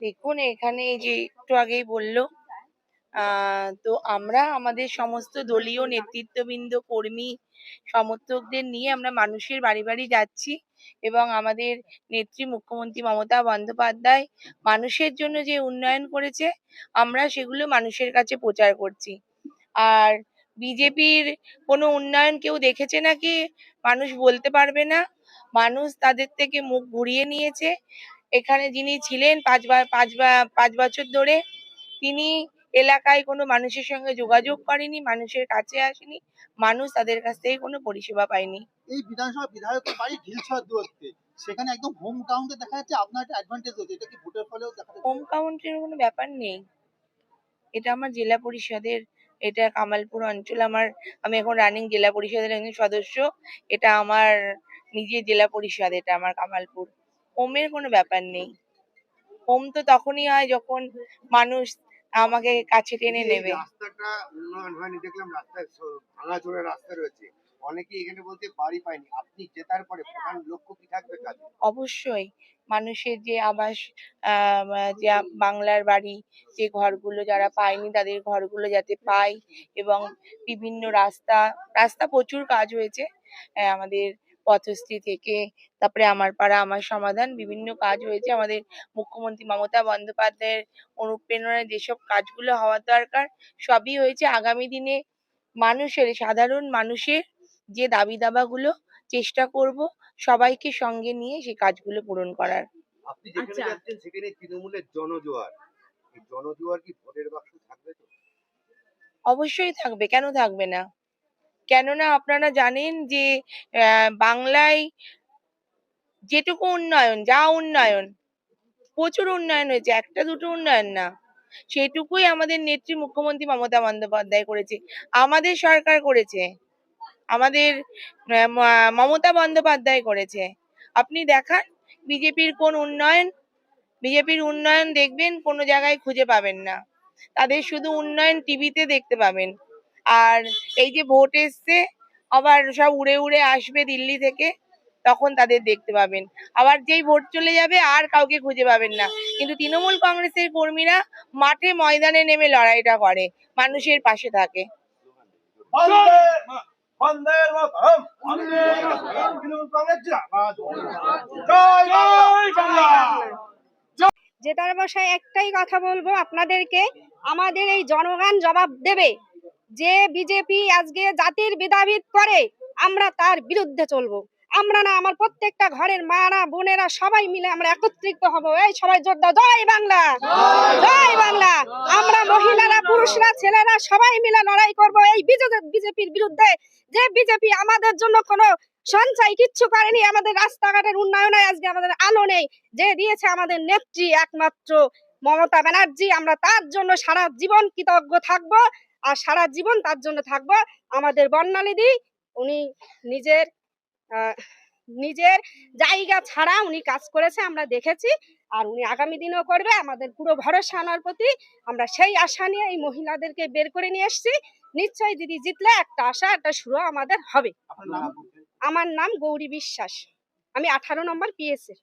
দেখুন, এখানে এই যে একটু আগেই বললো, তো আমরা আমাদের সমস্ত দলীয় নেতৃত্ববৃন্দ, কর্মী, সমর্থকদের নিয়ে আমরা মানুষের বাড়ি বাড়ি যাচ্ছি এবং আমাদের নেত্রী মুখ্যমন্ত্রী মমতা বন্দ্যোপাধ্যায় মানুষের জন্য যে উন্নয়ন করেছে আমরা সেগুলো মানুষের কাছে প্রচার করছি। আর বিজেপির কোনো উন্নয়ন কেউ দেখেছে নাকি মানুষ বলতে পারবে না। মানুষ তাদের থেকে মুখ ঘুরিয়ে নিয়েছে। এখানে যিনি ছিলেন 5 বছর ধরে, তিনি এলাকায় কোনো মানুষের সঙ্গে যোগাযোগ করেনি, মানুষের কাছে আসেনি, মানুষ তাদের কাছ থেকে কোনো পরিষেবা পায়নি। এই বিধানসভা বিধায়কের বাড়ি ঢিলছড় দূরত্বে, সেখানে একদম হোম কাউন্টে দেখা যাচ্ছে আপনার একটা অ্যাডভান্টেজ হচ্ছে, এটা কি ভোটের ফলেও দেখা যাচ্ছে? হোম কাউন্টের কোনো ব্যাপার নেই, এটা আমার জেলা পরিষদের, এটা কামালপুর অঞ্চল আমার। আমি এখন রানিং জেলা পরিষদের একজন সদস্য। এটা আমার নিজের জেলা পরিষদ, এটা আমার কামালপুর। হোমের কোনো ব্যাপার নেই। হোম তো তখনই হয় যখন মানুষ আমাকে কাছে টেনে নেবে। রাস্তাটা উন্নয়ন হয়নি, দেখলাম রাস্তায় ভাঙাচোরা রাস্তা রয়েছে, অনেকেই এখানে বলতে বাড়ি পায়নি। আপনি জেতার পরে প্রধান লক্ষ্য কি থাকবে কাজে? অবশ্যই মানুষের যে আবাস, যে বাংলার বাড়ি, যে ঘরগুলো যারা পায়নি তাদের ঘরগুলো যাতে পায়, এবং বিভিন্ন রাস্তা রাস্তা প্রচুর কাজ হয়েছে আমাদের পথশ্রী থেকে, তারপরে আমার পাড়া আমার সমাধান, বিভিন্ন কাজ হয়েছে আমাদের মুখ্যমন্ত্রী মমতা বন্দ্যোপাধ্যায়ের অনুপ্রেরণায়। যেসব কাজগুলো হওয়ার দরকার সবই হয়েছে। আগামী দিনে সাধারণ মানুষের যে দাবি দাবাগুলো চেষ্টা করব সবাইকে সঙ্গে নিয়ে সেই কাজগুলো পূরণ করার। আপনি যেখানে যাচ্ছেন সেখানে তৃণমূলের জনজোয়ার, এই জনজোয়ার কি ভোটের বাক্স থাকবে তো? অবশ্যই থাকবে, কেন থাকবে না? কেননা আপনারা জানেন যে বাংলায় যেটুকু উন্নয়ন, যা উন্নয়ন, প্রচুর উন্নয়ন হয়েছে, একটা দুটো উন্নয়ন না, সেটুকুই আমাদের নেত্রী মুখ্যমন্ত্রী মমতা বন্দ্যোপাধ্যায় করেছে, আমাদের সরকার করেছে, আমাদের মমতা বন্দ্যোপাধ্যায় করেছে। আপনি দেখান বিজেপির কোন উন্নয়ন, বিজেপির উন্নয়ন দেখবেন কোনো জায়গায় খুঁজে পাবেন না, তাদের শুধু উন্নয়ন টিভিতে দেখতে পাবেন। আর এই যে ভোট এসছে, আবার সব উড়ে উড়ে আসবে দিল্লি থেকে, তখন তাদের দেখতে পাবেন। আবার যেই ভোট চলে যাবে আর কাউকে খুঁজে পাবেন না। কিন্তু তৃণমূল কংগ্রেসের কর্মীরা মাঠে ময়দানে নেমে লড়াইটা করে, মানুষের পাশে থাকে। জেতার বসায় একটাই কথা বলবো আপনাদেরকে, আমাদের এই জনগণ জবাব দেবে যে বিজেপি আজকে জাতির ভেদাভেদ করে, আমরা তার বিরুদ্ধে চলবো। আমরা না, আমার প্রত্যেকটা ঘরের মারা বোনেরা সবাই মিলে আমরা একত্রিত হব। এই সবাই জোর দাও, জয় বাংলা, জয় বাংলা। আমরা মহিলারা, পুরুষরা, ছেলেরা সবাই মিলে লড়াই করব এই বিজেপির বিরুদ্ধে। যে বিজেপি আমাদের জন্য কোনো সঞ্চয় কিচ্ছু করেনি, আমাদের রাস্তাঘাটের উন্নয়নে আজকে আমাদের আলো নেই, যে দিয়েছে আমাদের নেত্রী একমাত্র মমতা ব্যানার্জি। আমরা তার জন্য সারা জীবন কৃতজ্ঞ থাকব, আর সারা জীবন তার জন্য থাকবো। আমাদের বর্ণালীদি, উনি নিজের নিজের জায়গা ছাড়া উনি কাজ করেছে, আমরা দেখেছি, আর উনি আগামী দিনেও করবে। আমাদের পুরো ভরসা আনার প্রতি, আমরা সেই আশা নিয়ে এই মহিলাদেরকে বের করে নিয়ে এসেছি। নিশ্চয়ই দিদি জিতলে একটা আশা, একটা শুরু আমাদের হবে। আমার নাম গৌরী বিশ্বাস, আমি 18 নম্বর পিএস এর।